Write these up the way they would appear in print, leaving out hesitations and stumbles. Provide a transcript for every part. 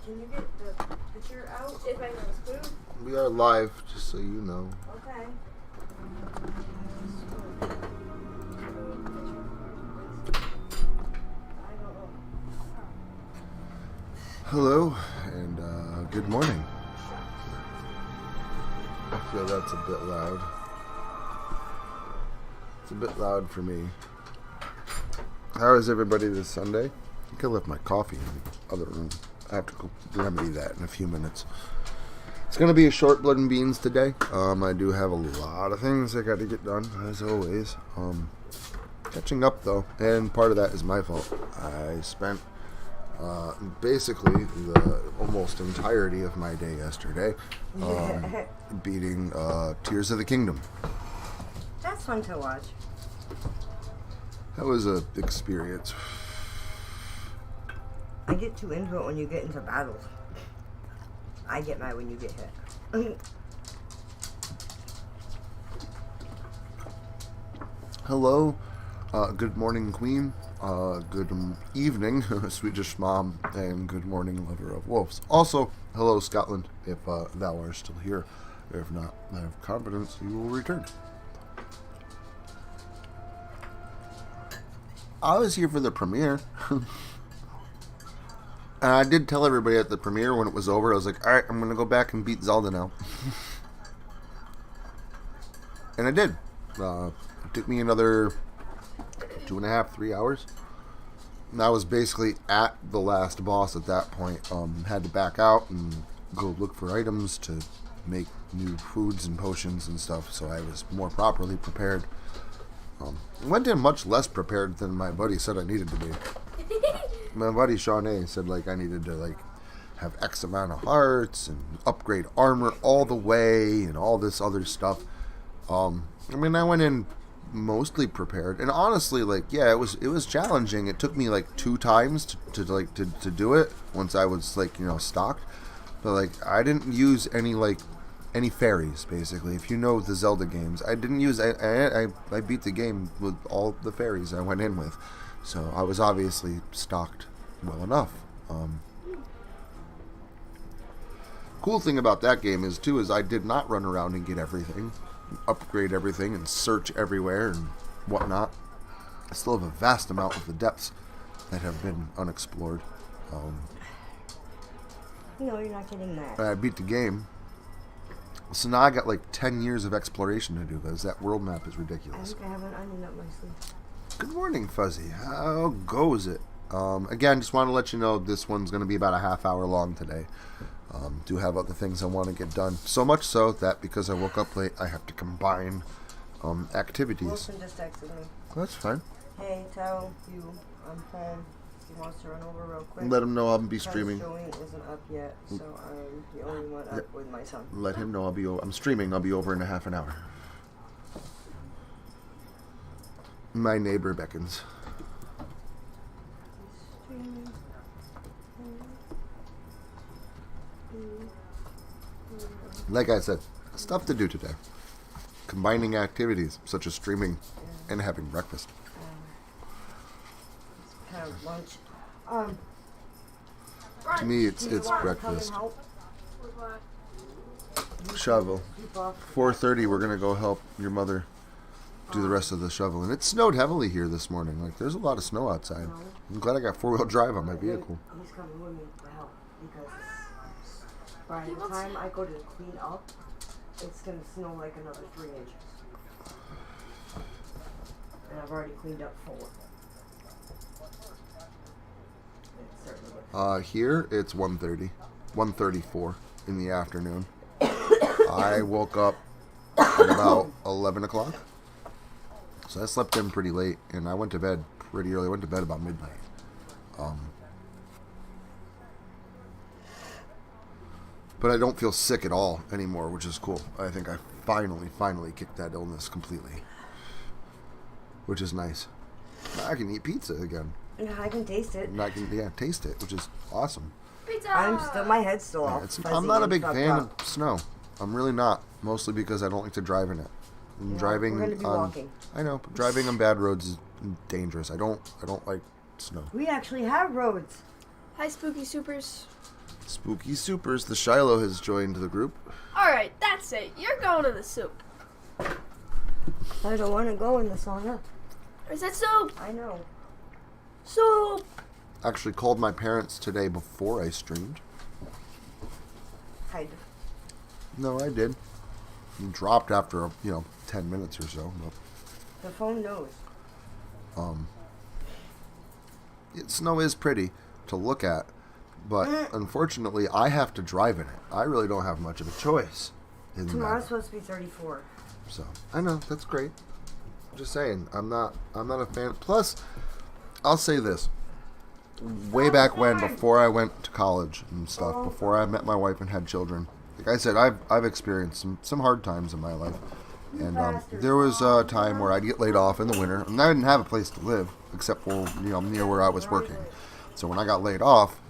Can you get the picture out if I know spoon? We are live, just so you know. Okay. Hello, and good morning. I feel that's a bit loud. It's a bit loud for me. How is everybody this Sunday? I think I left my coffee in the other room. I have to go remedy that in a few minutes. It's going to be a short blood and beans today. I do have a lot of things I got to get done, as always. Catching up, though, and part of that is my fault. I spent basically the almost entirety of my day yesterday beating Tears of the Kingdom. That's fun to watch. That was an experience. I get too into it when you get into battles. I get mad when you get hit. Hello, good morning, Queen. Good evening, Swedish Mom, and good morning, lover of wolves. Also, hello, Scotland, if thou art still here. If not, I have confidence you will return. I was here for the premiere. And I did tell everybody at the premiere when it was over, I was like, alright, I'm going to go back and beat Zelda now. And I did. It took me another 2.5, 3 hours. And I was basically at the last boss at that point. Had to back out and go look for items to make new foods and potions and stuff, so I was more properly prepared. I went in much less prepared than my buddy said I needed to be. My buddy Shawnee said I needed to have X amount of hearts and upgrade armor all the way and all this other stuff. I went in mostly prepared, and honestly, it was challenging. It took me 2 times to do it once I was stocked. But I didn't use any fairies, basically. If you know the Zelda games, I didn't use. I beat the game with all the fairies I went in with. So I was obviously stocked well enough. Cool thing about that game is I did not run around and get everything, upgrade everything, and search everywhere and whatnot. I still have a vast amount of the depths that have been unexplored. No, you're not getting that. I beat the game. So now I got 10 years of exploration to do, because that world map is ridiculous. I think I have an onion up my sleeve. Good morning, Fuzzy. How goes it? Again, just want to let you know this one's going to be about a half hour long today. Do have other things I want to get done. So much so that because I woke up late, I have to combine activities. Wilson just texted me. That's fine. Hey, tell you I'm home. He wants to run over real quick. Let him know I'll be streaming. Joey isn't up yet, so I'm the only one up with my son. Let him know I'm streaming. I'll be over in a half an hour. My neighbor beckons. Like I said, stuff to do today. Combining activities such as streaming and having breakfast. Kind of lunch. To me, it's breakfast. Shovel. 4:30. We're gonna go help your mother do the rest of the shovel, and it snowed heavily here this morning. There's a lot of snow outside. I'm glad I got 4-wheel drive on my vehicle. He's coming with me to help because by the time I go to clean up, it's gonna snow another 3 inches, and I've already cleaned up 4. Here it's 1:30, 1:34 in the afternoon. I woke up at about 11 o'clock. So I slept in pretty late, and I went to bed pretty early. I went to bed about midnight. But I don't feel sick at all anymore, which is cool. I think I finally kicked that illness completely, which is nice. Now I can eat pizza again. Yeah, I can taste it. And I can taste it, which is awesome. Pizza! My head's still off. I'm not a big fan of snow. I'm really not. Mostly because I don't like to drive in it. Driving we're gonna be on walking. I know, but driving on bad roads is dangerous. I don't like snow. We actually have roads. Hi, Spooky Supers. Spooky Supers, the Shiloh has joined the group. Alright, that's it. You're going to the soup. I don't want to go in the sauna. Is that soup? I know. Soup! Actually called my parents today before I streamed. Hide. No, I did. It dropped after, 10 minutes or so. But, The phone knows. snow is pretty to look at, but unfortunately, I have to drive in it. I really don't have much of a choice. Tomorrow's supposed to be 34. So I know that's great. Just saying, I'm not a fan. Plus, I'll say this: way back when, before I went to college and stuff, before I met my wife and had children, like I said, I've experienced some hard times in my life. And there was a time where I'd get laid off in the winter, and I didn't have a place to live except for near where I was working. So when I got laid off,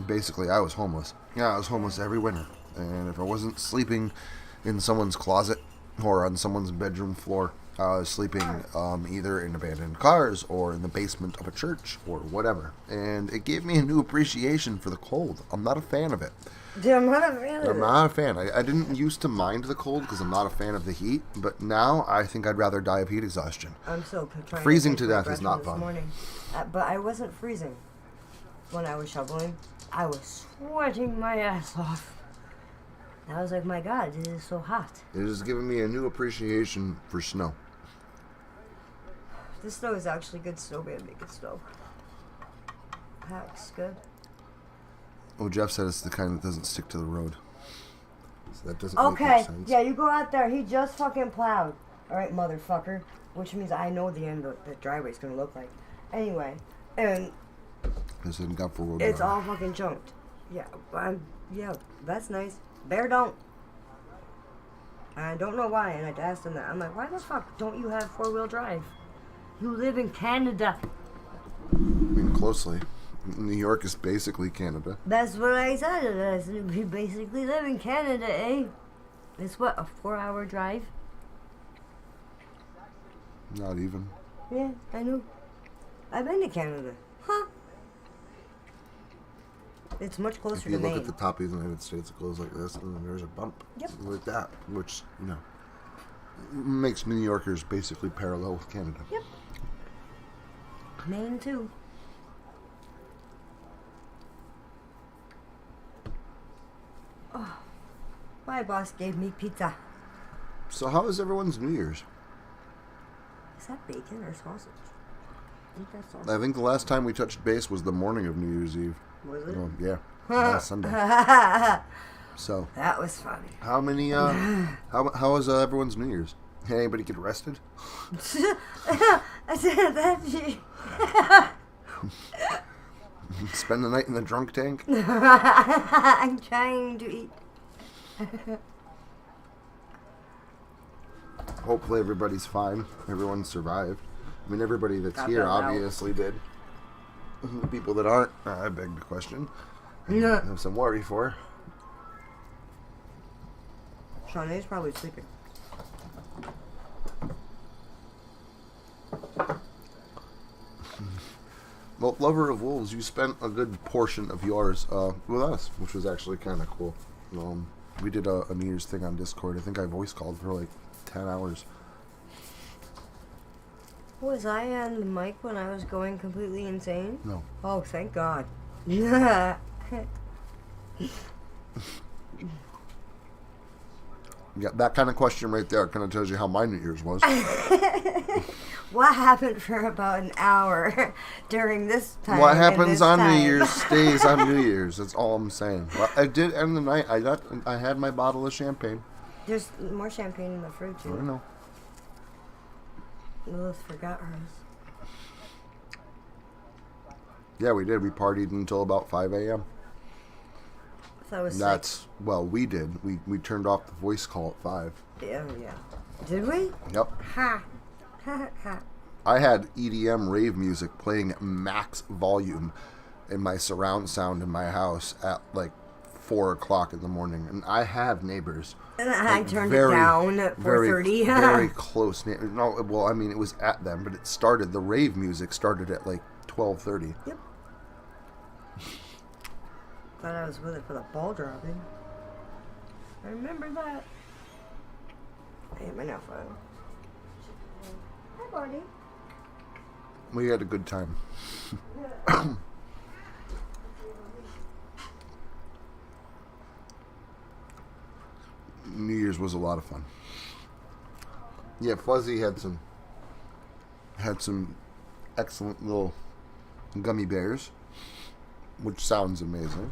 basically I was homeless. Yeah, I was homeless every winter, and if I wasn't sleeping in someone's closet or on someone's bedroom floor, I was sleeping either in abandoned cars or in the basement of a church or whatever. And it gave me a new appreciation for the cold. I'm not a fan of it. Dude, I'm not a fan of it. I'm not a fan. I didn't used to mind the cold because I'm not a fan of the heat, but now I think I'd rather die of heat exhaustion. I'm so trying Freezing to to death is breath not this fun. Morning. But I wasn't freezing when I was shoveling. I was sweating my ass off. I was like, my God, it is so hot. It has given me a new appreciation for snow. This snow is actually good snow, baby. Good snow. That's good. Oh, Jeff said it's the kind that doesn't stick to the road. So that doesn't make Okay, much sense. yeah, you go out there. He just fucking plowed. Alright, motherfucker. Which means I know the end of the driveway's gonna look like. Anyway, and This isn't got for road it's drive. all fucking chunked. Yeah, yeah, that's nice. Bear don't. I don't know why, and I asked him that. I'm like, why the fuck don't you have 4-wheel drive? You live in Canada. I mean, closely. New York is basically Canada. That's what I said. We basically live in Canada, eh? It's what, a 4-hour drive? Not even. Yeah, I know. I've been to Canada. Huh? It's much closer If you to look Maine. at the top of the United States, it goes like this, and then there's a bump. Yep. Like that, which, makes New Yorkers basically parallel with Canada. Yep. Maine, too. Oh, my boss gave me pizza. So how is everyone's New Year's? Is that bacon or sausage? I think that's sausage. I think the last time we touched base was the morning of New Year's Eve. Was it? Oh, yeah, last Sunday. That So, was funny. how many, how was everyone's New Year's? Did anybody get arrested? I said that. Spend the night in the drunk tank? I'm trying to eat. Hopefully everybody's fine. Everyone survived. I mean, everybody that's Got here that out. obviously did. The people that aren't, I beg the question. Yeah. I have some worry for. Shaunae's probably sleeping. Well, Lover of Wolves, you spent a good portion of yours with us, which was actually kind of cool. We did a New Year's thing on Discord. I think I voice called for like 10 hours. Was I on the mic when I was going completely insane? No. Oh, thank God. Yeah. Yeah, that kind of question right there kind of tells you how my New Year's was. What happened for about an hour during this time? What and happens this on time? New Year's stays on New Year's. That's all I'm saying. Well, I did end the night. I had my bottle of champagne. There's more champagne in the fridge. I don't know. Lilith forgot hers. Yeah, we did. We partied until about 5 a.m. So I was That's, well, we did. We turned off the voice call at 5. Yeah, yeah. Did we? Yep. Ha. Ha ha. I had EDM rave music playing at max volume in my surround sound in my house at like 4 o'clock in the morning. And I have neighbors. And I like, turned very, it down at 4:30. Very close. No, well, I mean, it was at them, but it started, the rave music started at like 12:30. Yep. Thought I was with it for the ball dropping. I remember that. I hit my nail file. Hi, buddy. We had a good time. New Year's was a lot of fun. Yeah, Fuzzy had some excellent little gummy bears, which sounds amazing.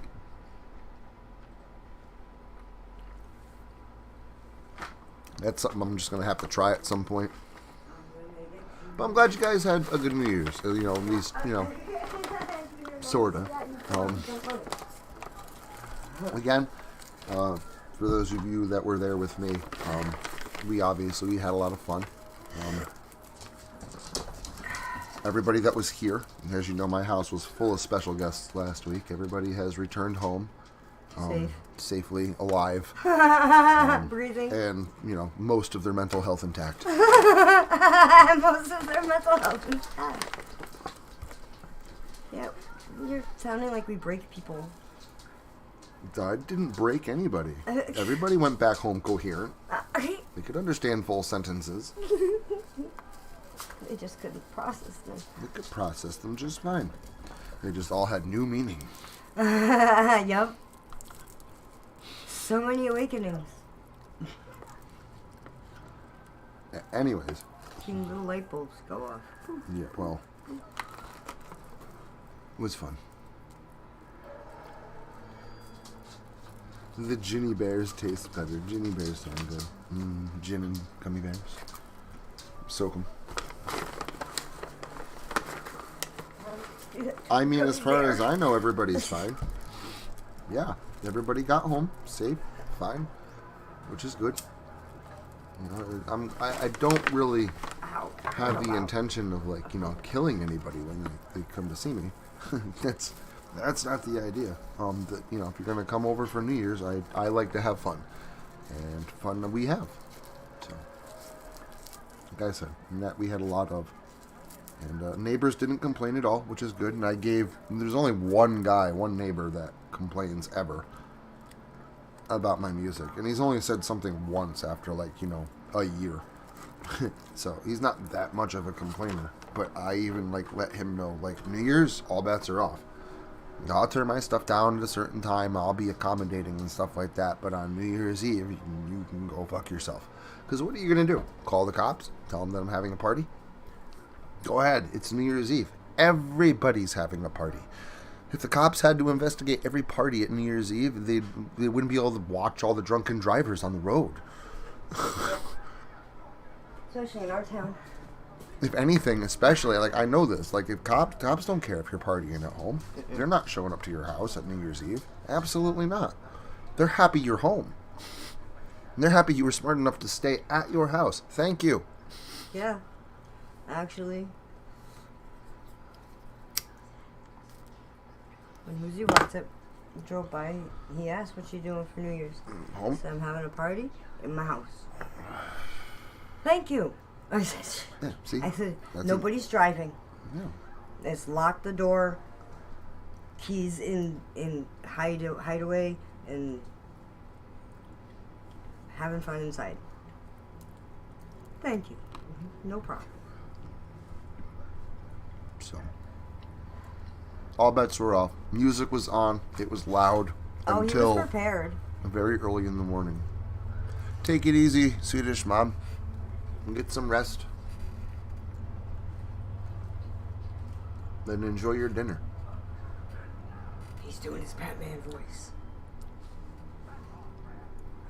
That's something I'm just gonna have to try at some point. But I'm glad you guys had a good New Year's. At least sorta. Again, for those of you that were there with me, we had a lot of fun. Everybody that was here, as you know, my house was full of special guests last week. Everybody has returned home, safely, alive, breathing, and most of their mental health intact. Most of their mental health intact. Yeah, you're sounding like we break people. I didn't break anybody. Everybody went back home coherent. They could understand full sentences. They just couldn't process them. They could process them just fine. They just all had new meaning. Yep. So many awakenings. Anyways. Seeing little light bulbs go off. Yeah, well. It was fun. The Ginny Bears taste better. Ginny Bears sound good. Gin and gummy bears. Soak them. I mean, as far as I know, everybody's fine. Yeah, everybody got home safe, fine, which is good. I don't really have the intention of killing anybody when they come to see me. That's not the idea. If you're gonna come over for New Year's, I like to have fun, and fun we have. So, like I said, that we had a lot of. And neighbors didn't complain at all, which is good. And there's only one neighbor that complains ever about my music. And he's only said something once after a year. So he's not that much of a complainer. But I even let him know, New Year's, all bets are off. I'll turn my stuff down at a certain time. I'll be accommodating and stuff like that. But on New Year's Eve, you can go fuck yourself. Because what are you going to do? Call the cops? Tell them that I'm having a party? Go ahead. It's New Year's Eve. Everybody's having a party. If the cops had to investigate every party at New Year's Eve, they wouldn't be able to watch all the drunken drivers on the road. Especially in our town. If anything, especially, I know this, if cops don't care if you're partying at home. They're not showing up to your house at New Year's Eve. Absolutely not. They're happy you're home. And they're happy you were smart enough to stay at your house. Thank you. Yeah. Actually, when Hoosie Watson drove by, he asked, "What you doing for New Year's?" Home? I said, "I'm having a party in my house." Thank you. I said, Yeah, see? "Nobody's driving. Yeah. Let's lock the door. Keys in hideaway, and having fun inside." Thank you. No problem. So, all bets were off. Music was on. It was loud He until was prepared. very early in the morning. Take it easy, Swedish mom, and get some rest. Then enjoy your dinner. He's doing his Batman voice.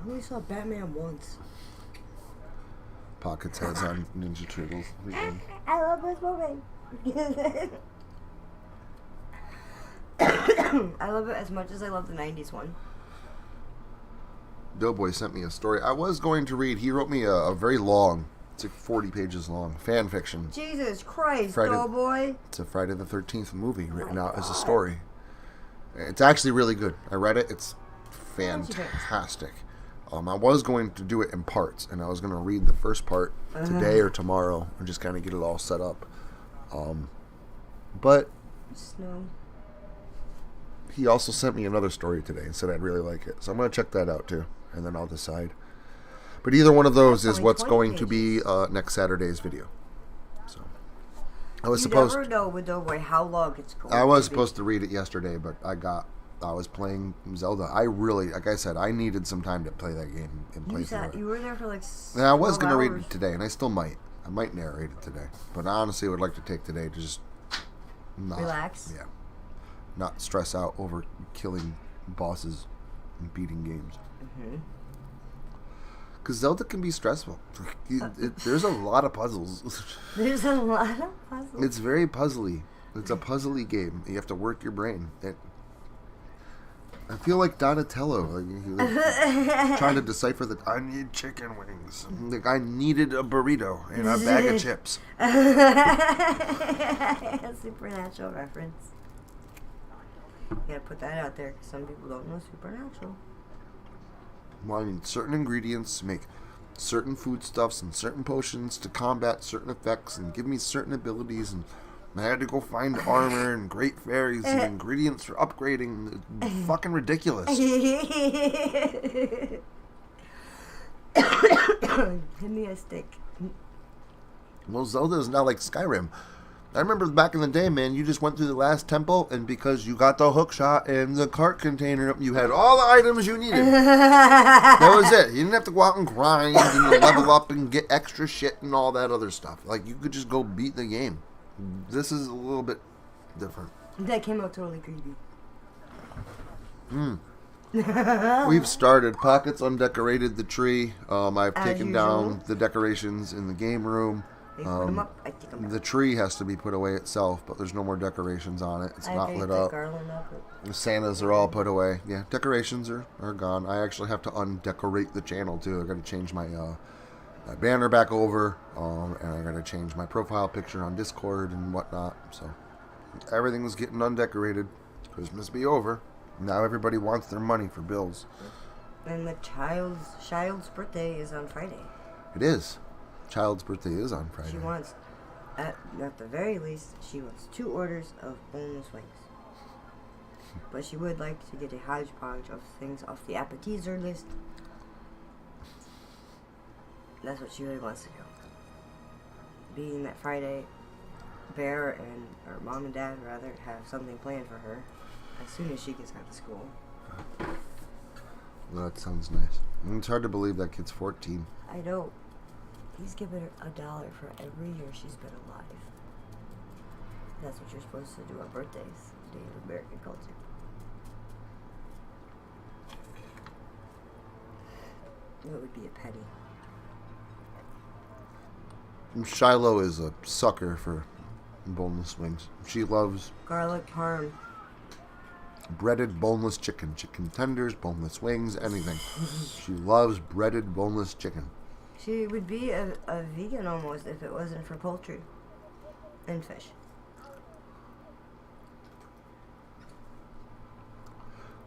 I only saw Batman once. Pockets has on Ninja Turtles. I love this movie. I love it as much as I love the 90s one. Doughboy sent me a story. I was going to read. He wrote me a very long, it's 40 pages long, fan fiction. Jesus Christ, Doughboy. It's a Friday the 13th movie written out as a story. It's actually really good. I read it. It's fantastic. I was going to do it in parts, and I was going to read the first part today or tomorrow and just kind of get it all set up. But Snow. he also sent me another story today and said I'd really like it. So I'm going to check that out too, and then I'll decide. But either one of those is only what's 20 going to be next Saturday's video. So I was You supposed. never know with the way how long it's going. I was to be. supposed to read it yesterday, but I was playing Zelda. I really, like I said, I needed some time to play that game and play through it. You were there for like. And I was 12 going to read hours. it today, and I still might. I might narrate it today, but honestly, I would like to take today to just not Relax. Yeah, not stress out over killing bosses and beating games. Because Zelda can be stressful. There's a lot of puzzles. There's a lot of puzzles. It's very puzzly. It's a puzzly game. You have to work your brain. I feel like Donatello, like trying to decipher that I need chicken wings. Like I needed a burrito and a bag of chips. Supernatural reference. You gotta put that out there because some people don't know Supernatural. Well, I need certain ingredients to make certain foodstuffs and certain potions to combat certain effects and give me certain abilities, and I had to go find armor and great fairies and ingredients for upgrading. It's fucking ridiculous. Give me a stick. Well, Zelda is not like Skyrim. I remember back in the day, man, you just went through the last temple, and because you got the hook shot and the cart container, you had all the items you needed. That was it. You didn't have to go out and grind and level up and get extra shit and all that other stuff. Like, you could just go beat the game. This is a little bit different. That came out totally creepy. We've started. Pockets undecorated the tree. I've As taken usual. down the decorations in the game room. They put 'em up. I take 'em The tree has to be put away itself, but there's no more decorations on it. It's I not take lit the up. garland up. The Santas are all put away. Yeah, decorations are gone. I actually have to undecorate the channel too. I got to change my my banner back over, and I got to change my profile picture on Discord and whatnot. So everything's getting undecorated. Christmas be over. Now everybody wants their money for bills. And the child's birthday is on Friday. It is. Child's birthday is on Friday. She wants, at the very least, she wants 2 orders of boneless wings. But she would like to get a hodgepodge of things off the appetizer list. That's what she really wants to do. Being that Friday, Bear and her mom and dad rather have something planned for her as soon as she gets out of school. Well, that sounds nice. And it's hard to believe that kid's 14. I know. He's given her $1 for every year she's been alive. That's what you're supposed to do on birthdays, Day of American culture. It would be a penny. And Shiloh is a sucker for boneless wings. She loves Garlic parm. breaded boneless chicken. Chicken tenders, boneless wings, anything. She loves breaded boneless chicken. She would be a vegan almost if it wasn't for poultry and fish.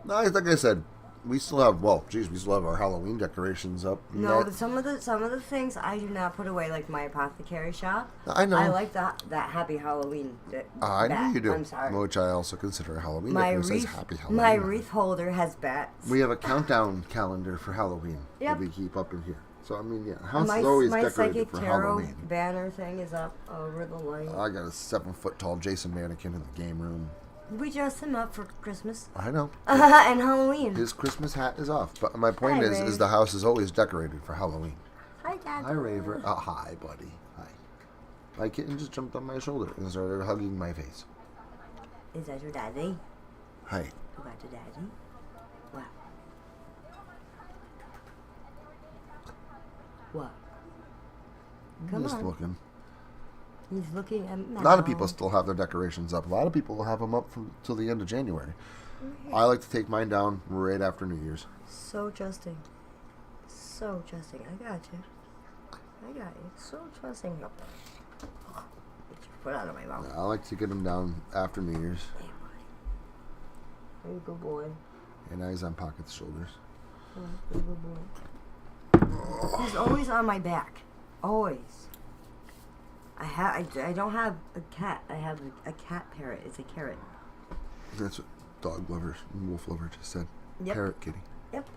No, like I said, we still have, we still have our Halloween decorations up. No, but some of the things I do not put away, like my apothecary shop. I know. I like that Happy Halloween. I know you do. I'm sorry. Which I also consider a Halloween. My It says wreath, Happy Halloween. my wreath holder has bats. We have a countdown calendar for Halloween Yep. that we keep up in here. So, I mean, yeah, the house my is always my decorated psychic for tarot Halloween. banner thing is up over the light. I got a 7-foot-tall Jason mannequin in the game room. We dressed him up for Christmas I know. and Halloween. His Christmas hat is off. But my point Hi, is Ray. the house is always decorated for Halloween. Hi, Dad. Hi, Raver. Hi, buddy. Hi. My kitten just jumped on my shoulder and started hugging my face. Is that your daddy? Hi. You got your daddy? Wow. What? I'm Come just on. looking. He's looking at me. A lot of people still have their decorations up. A lot of people have them up till the end of January. I like to take mine down right after New Year's. So trusting. So trusting. I got you. I got you. So trusting. Get your foot out of my mouth. I like to get them down after New Year's. Hey, buddy. Are you a good boy? And now he's on Pocket's shoulders. Oh, you're a good boy. He's always on my back. Always. I don't have a cat. I have a cat parrot. It's a carrot. That's dog lover and wolf lover just said. Yep. Parrot kitty. Yep.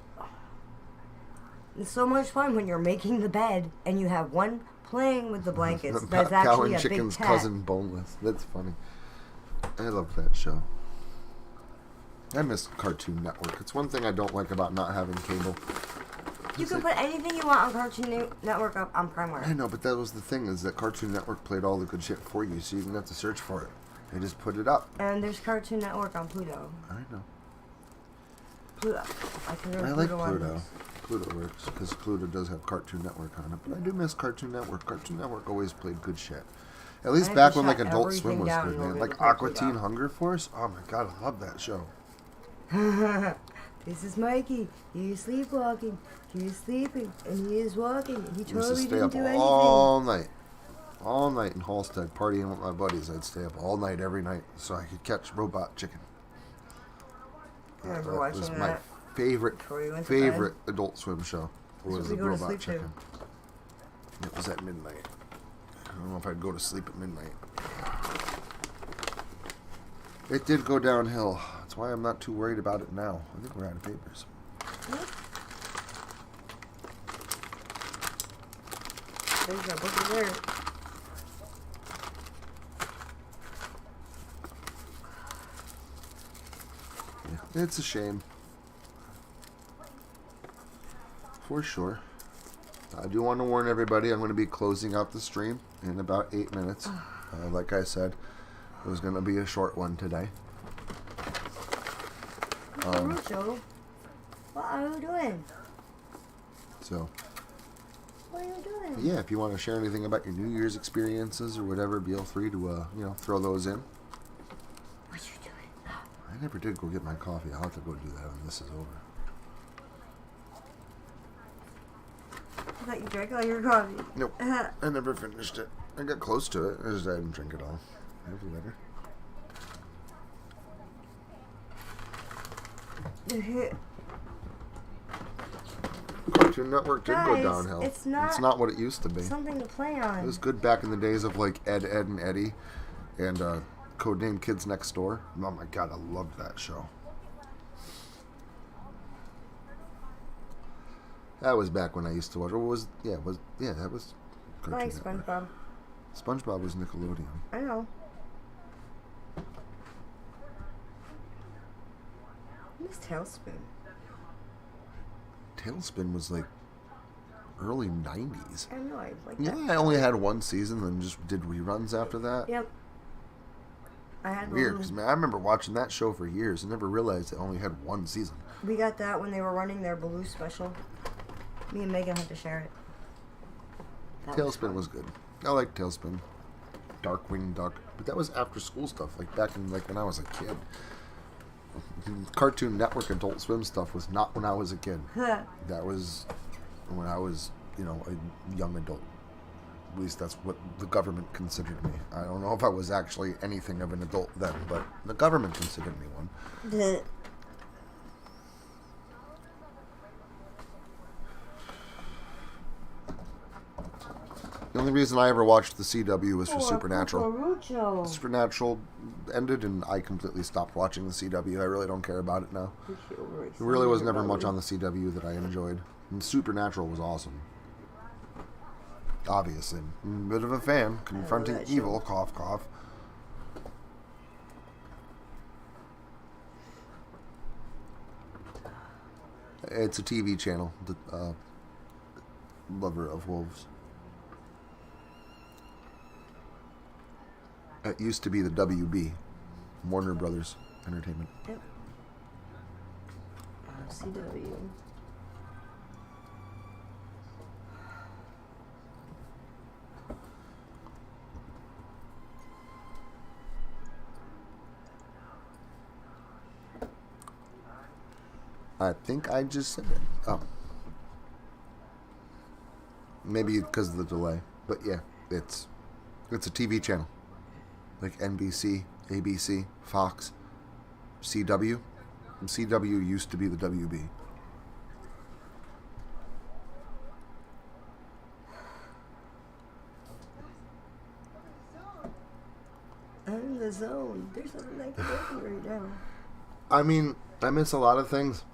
It's so much fun when you're making the bed and you have one playing with the blankets. That's Cow actually and a big Chicken's cat. cousin Boneless. That's funny. I love that show. I miss Cartoon Network. It's one thing I don't like about not having cable. You can put anything you want on Cartoon Network up on Primeware. I know, but that was the thing, is that Cartoon Network played all the good shit for you, so you didn't have to search for it. They just put it up. And there's Cartoon Network on Pluto. I know. Pluto. I can go to I like Pluto. on Pluto. this. Pluto works, because Pluto does have Cartoon Network on it, but I do miss Cartoon Network. Cartoon Network always played good shit. At least I back had when, to like, shut Adult Swim everything was down good, in man. order Like, to play Aqua Pluto. Teen Hunger Force? Oh my god, I love that show. This is Mikey. He is sleepwalking. He is sleeping. And he is walking. And he I used to totally stay didn't up do anything. all night. All night in Halstead, partying with my buddies. I'd stay up all night, every night, so I could catch Robot Chicken. I remember That watching was my that. favorite Before we went to bed. favorite Adult Swim show. That's Was what the we go to Robot sleep to. Chicken. It was at midnight. I don't know if I'd go to sleep at midnight. It did go downhill. That's why I'm not too worried about it now. I think we're out of papers. There's your book of there. Yeah, it's a shame. For sure. I do want to warn everybody, I'm going to be closing out the stream in about 8 minutes. Like I said, it was going to be a short one today. Naruto, what are you doing? So, What are you doing? yeah, if you want to share anything about your New Year's experiences or whatever, feel free to, throw those in. What you doing? I never did go get my coffee. I'll have to go do that when this is over. I thought you drank all your coffee. Nope. I never finished it. I got close to it. I just didn't drink it all. Maybe later. Cartoon Network did go Guys, downhill. it's not what it used to be. Something to play on. It was good back in the days of like Ed, Ed, and Eddie, and Codename Kids Next Door. Oh my god, I loved that show. That was back when I used to watch. That was I like Cartoon Network. SpongeBob. SpongeBob was Nickelodeon. I know. I miss Tailspin. Tailspin was like early 90s. I know, I like Yeah, that. I only had one season and just did reruns after that. Yep. I had Weird, one- because I remember watching that show for years and never realized it only had one season. We got that when they were running their Baloo special. Me and Megan had to share it. That Tailspin fun. was good. I liked Tailspin. Darkwing Duck. But that was after school stuff, like back in when I was a kid. Cartoon Network Adult Swim stuff was not when I was a kid. That was when I was, a young adult. At least that's what the government considered me. I don't know if I was actually anything of an adult then, but the government considered me one. The only reason I ever watched the CW was for Supernatural. Naruto. Supernatural ended, and I completely stopped watching the CW. I really don't care about it now. There really was never much on the CW that I enjoyed. And Supernatural was awesome. Obviously. Bit of a fan. Confronting that evil. Cough, cough. It's a TV channel. The lover of wolves. It used to be the WB, Warner Brothers Entertainment. Yep. CW. I think I just said it. Oh. Maybe because of the delay. But yeah, it's a TV channel. Like NBC, ABC, Fox, CW. And CW used to be the WB. I'm in the zone. There's nothing I can do right now. I mean, I miss a lot of things.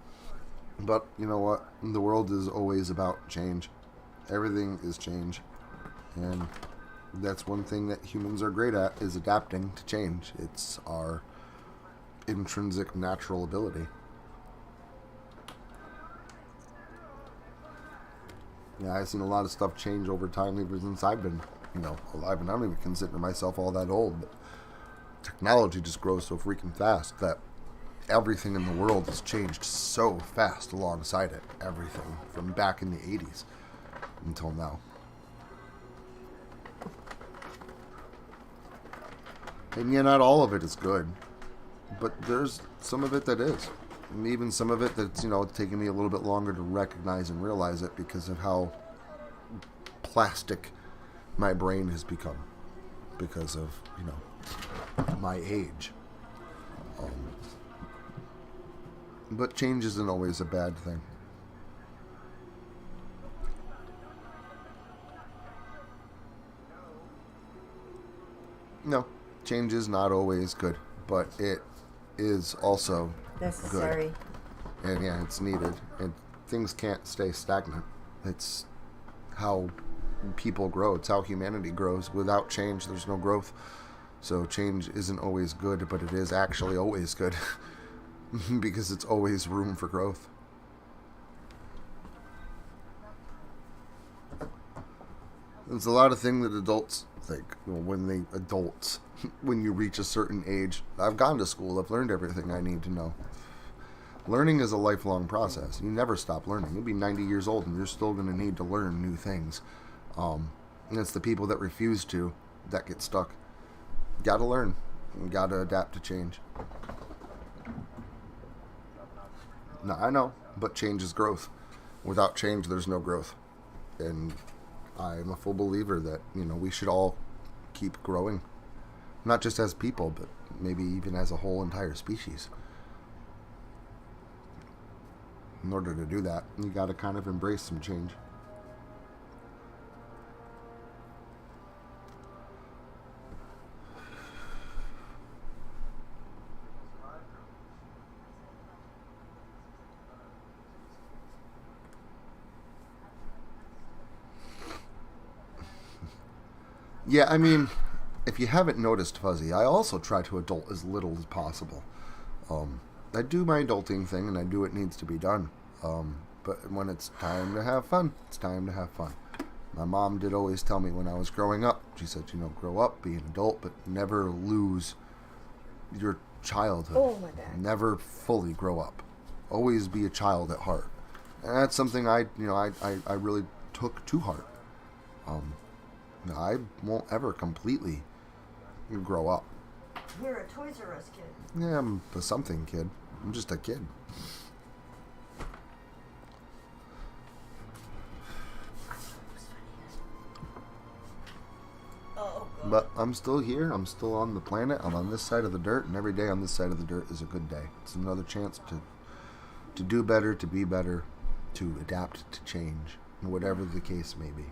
But you know what? The world is always about change. Everything is change. And that's one thing that humans are great at, is adapting to change. It's our intrinsic natural ability. Yeah, I've seen a lot of stuff change over time ever since I've been, alive. And I don't even consider myself all that old. But technology just grows so freaking fast that everything in the world has changed so fast alongside it. Everything from back in the 80s until now. And yeah, not all of it is good, but there's some of it that is. And even some of it that's, taking me a little bit longer to recognize and realize it because of how plastic my brain has become because of, my age. But change isn't always a bad thing. No, change is not always good, but it is also Necessary. good. And yeah, it's needed. And things can't stay stagnant. It's how people grow. It's how humanity grows. Without change, there's no growth. So change isn't always good, but it is actually always good. Because it's always room for growth. There's a lot of things that adults think, when you reach a certain age. I've gone to school, I've learned everything I need to know. Learning is a lifelong process. You never stop learning. You'll be 90 years old and you're still going to need to learn new things. And it's the people that refuse to that get stuck. You gotta learn. You gotta adapt to change. No, I know, but change is growth. Without change, there's no growth. And I'm a full believer that, we should all keep growing. Not just as people, but maybe even as a whole entire species. In order to do that, you gotta kind of embrace some change. Yeah, I mean, if you haven't noticed, Fuzzy, I also try to adult as little as possible. I do my adulting thing, and I do what needs to be done. But when it's time to have fun, it's time to have fun. My mom did always tell me when I was growing up, she said, grow up, be an adult, but never lose your childhood. Oh, my God. Never fully grow up. Always be a child at heart. And that's something I really took to heart. I won't ever completely grow up. You're a Toys R Us kid. Yeah, I'm a something kid. I'm just a kid. Oh, God. But I'm still here. I'm still on the planet. I'm on this side of the dirt, and every day on this side of the dirt is a good day. It's another chance to do better, to be better, to adapt to change, whatever the case may be.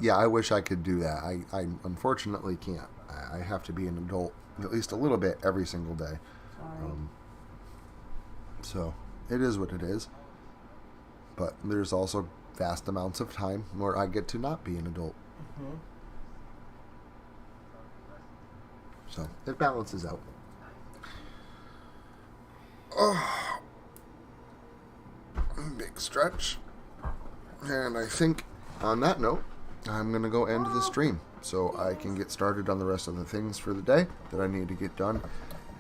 Yeah, I wish I could do that. I unfortunately can't. I have to be an adult at least a little bit every single day. Sorry. So it is what it is. But there's also vast amounts of time where I get to not be an adult. Mm-hmm. So it balances out. Oh, big stretch. And I think on that note, I'm going to go end the stream so I can get started on the rest of the things for the day that I need to get done.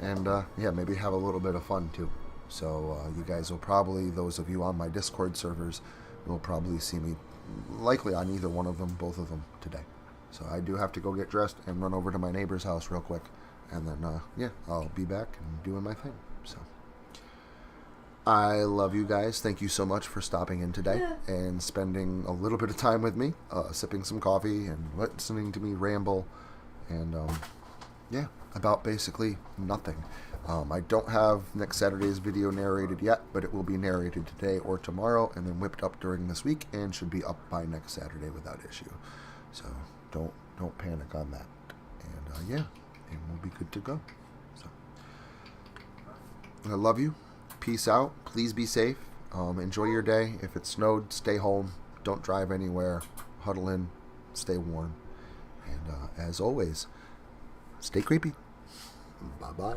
And, maybe have a little bit of fun, too. So, you guys will probably, those of you on my Discord servers, will probably see me likely on either one of them, both of them, today. So I do have to go get dressed and run over to my neighbor's house real quick. And then, I'll be back and doing my thing. So I love you guys. Thank you so much for stopping in today and spending a little bit of time with me, sipping some coffee and listening to me ramble. And, about basically nothing. I don't have next Saturday's video narrated yet, but it will be narrated today or tomorrow and then whipped up during this week and should be up by next Saturday without issue. So don't panic on that. And yeah, and we'll be good to go. So I love you. Peace out. Please be safe. Enjoy your day. If it snowed, stay home. Don't drive anywhere. Huddle in. Stay warm. And as always, stay creepy. Bye-bye.